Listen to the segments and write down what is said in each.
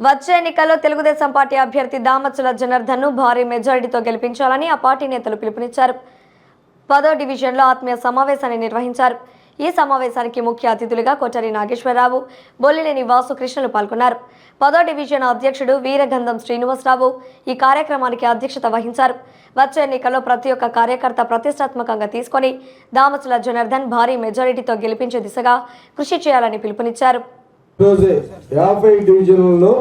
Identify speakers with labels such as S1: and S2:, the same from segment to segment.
S1: వచ్చే ఎన్నికల్లో తెలుగుదేశం పార్టీ అభ్యర్థి దామచల జనార్దన్ను భారీ మెజారిటీతో గెలిపించాలని ఆ పార్టీ నేతలు పిలుపునిచ్చారు. 10వ డివిజన్లో ఆత్మీయ సమావేశాన్ని నిర్వహించారు. ఈ సమావేశానికి ముఖ్య అతిథులుగా కోటరి నాగేశ్వరరావు, బొల్లినేని వాసు కృష్ణలు పాల్గొన్నారు. 10వ డివిజన్ అధ్యక్షుడు వీరగంధం శ్రీనివాసరావు ఈ కార్యక్రమానికి అధ్యక్షత వహించారు. వచ్చే ఎన్నికల్లో ప్రతి ఒక్క కార్యకర్త ప్రతిష్టాత్మకంగా తీసుకొని దామచల జనార్దన్ భారీ మెజారిటీతో గెలిపించే దిశగా కృషి చేయాలని పిలుపునిచ్చారు.
S2: 50 డివిజన్లలో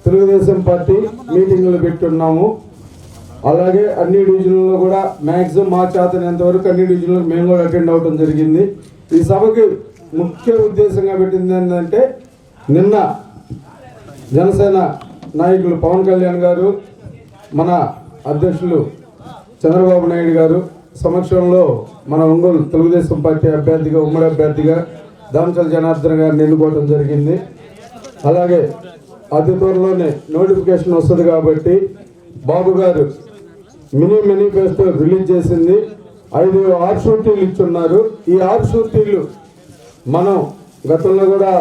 S2: తెలుగుదేశం పార్టీ మీటింగ్లు పెట్టున్నాము. అలాగే అన్ని డివిజన్లలో కూడా మ్యాక్సిమం మా చేతనంత వరకు అన్ని డివిజన్లకు మేము కూడా అటెండ్ అవ్వడం జరిగింది. ఈ సభకి ముఖ్య ఉద్దేశంగా పెట్టింది ఏంటంటే, నిన్న జనసేన నాయకులు పవన్ కళ్యాణ్ గారు, మన అధ్యక్షులు చంద్రబాబు నాయుడు గారు సమక్షంలో మన ఒంగోలు తెలుగుదేశం పార్టీ అభ్యర్థిగా, ఉమ్మడి అభ్యర్థిగా దామచల జనార్దన్ గారిని ఎన్నుకోవడం జరిగింది. అలాగే అతి త్వరలోనే నోటిఫికేషన్ వస్తుంది కాబట్టి బాబు గారు మేనిఫెస్టో రిలీజ్ చేసింది. 5 ఆర్షూటీలు ఇచ్చున్నారు. ఈ ఆర్షూటీలు మనం గతంలో కూడా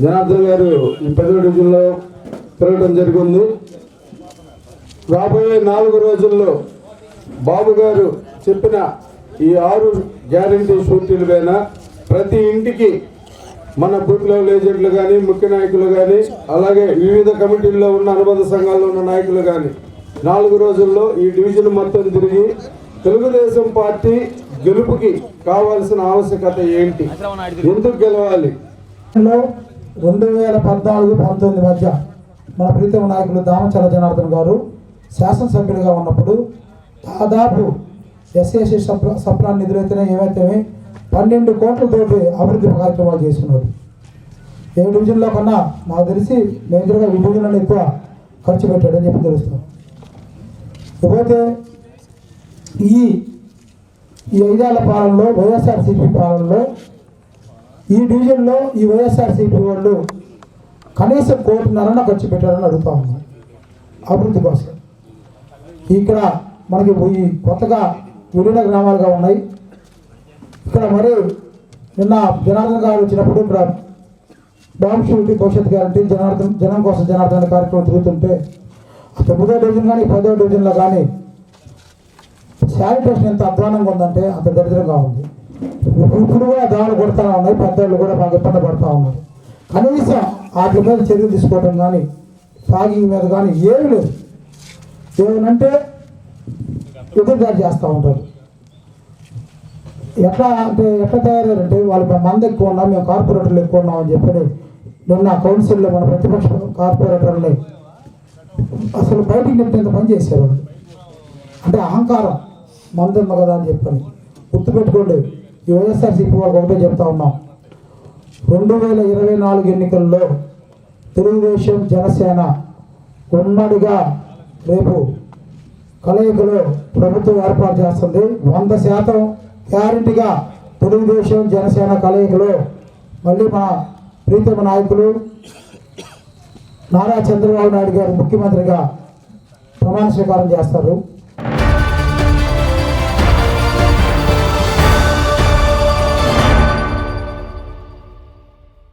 S2: జనార్దన్ గారు ఈ 10వ డివిజన్లో తిరగడం జరిగింది. రాబోయే 4 రోజుల్లో బాబు గారు చెప్పిన ఈ 6 గ్యారంటీ షూటీలు పైన ప్రతి ఇంటికి మన బూత్ లెవెల్ ఏజెంట్లు కానీ, ముఖ్య నాయకులు కానీ, అలాగే వివిధ కమిటీల్లో ఉన్న అనుబంధ సంఘాల్లో ఉన్న నాయకులు కానీ 4 రోజుల్లో ఈ డివిజన్ మొత్తం తిరిగి తెలుగుదేశం పార్టీ గెలుపుకి కావాల్సిన ఆవశ్యకత ఏంటి, ఎందుకు గెలవాలి.
S3: 2014-19 మధ్య మన ప్రీతమ నాయకులు దామచల జనార్దన్ గారు శాసనసభ్యుడిగా ఉన్నప్పుడు దాదాపు ఎస్ఎస్సి సప్లాన్ నిధులైతేనే ఏమైతే 12 కోట్లతోటి అభివృద్ధి కార్యక్రమాలు చేస్తున్నారు. ఏ డివిజన్లో కన్నా నాకు తెలిసి మేజర్గా ఈ డివిజన్లో ఎక్కువ ఖర్చు పెట్టాడని చెప్పి తెలుస్తాం. ఇకపోతే ఈ 5 ఏళ్ల పాలనలో, వైఎస్ఆర్సీపీ పాలనలో ఈ డివిజన్లో ఈ వైఎస్ఆర్సీపీ వాళ్ళు కనీసం 1.5 కోటి ఖర్చు పెట్టారని అడుగుతా ఉన్నాం అభివృద్ధి కోసం. ఇక్కడ మనకి ఈ కొత్తగా విలీన గ్రామాలుగా ఉన్నాయి. ఇక్కడ మరి నిన్న జనార్దన్ గారు వచ్చినప్పుడు ఇక్కడ బాంబు షూరిటీ భవిష్యత్ గ్యారంటీ జనం కోసం జనార్దన్ కార్యక్రమం తిరుగుతుంటే 9వ డివిజన్ కానీ 10వ డివిజన్లో కానీ శానిటేషన్ ఎంత అధ్వానంగా ఉందంటే అంత దరిద్రంగా ఉంది. ఇప్పుడు కూడా దాడులు కొడతా ఉన్నాయి, పెద్దవాళ్ళు కూడా మాకు ఇబ్బంది పడుతూ ఉన్నారు. కనీసం వాటి మీద చర్యలు తీసుకోవడం కానీ, ఫాగింగ్ మీద కానీ ఏమీ లేదు. ఏమనంటే ఎదురుదాడి చేస్తూ ఉంటారు. ఎట్లా తయారయ్యారంటే, వాళ్ళు మంది ఎక్కువ ఉన్నాం, మేము కార్పొరేటర్లు ఎక్కువ ఉన్నాం అని చెప్పి నిన్న కౌన్సిల్లో మన ప్రతిపక్ష కార్పొరేటర్ని అసలు బయటికి నెట్టేంత పని చేశారు. అంటే అహంకారం మందున్న కదా అని చెప్పని గుర్తుపెట్టుకోండి. ఈ వైఎస్ఆర్సీపీ వాళ్ళకి ఒకటే చెప్తా ఉన్నాం, 2024 ఎన్నికల్లో తెలుగుదేశం జనసేన ఉమ్మడిగా రేపు కలయికలో ప్రభుత్వం ఏర్పాటు చేస్తుంది. 100% గ్యారంటీగా తెలుగుదేశం జనసేన కలయికలో మళ్ళీ మా ప్రీతమ నాయకులు నారా చంద్రబాబు నాయుడు గారు ముఖ్యమంత్రిగా ప్రమాణ స్వీకారం చేస్తారు.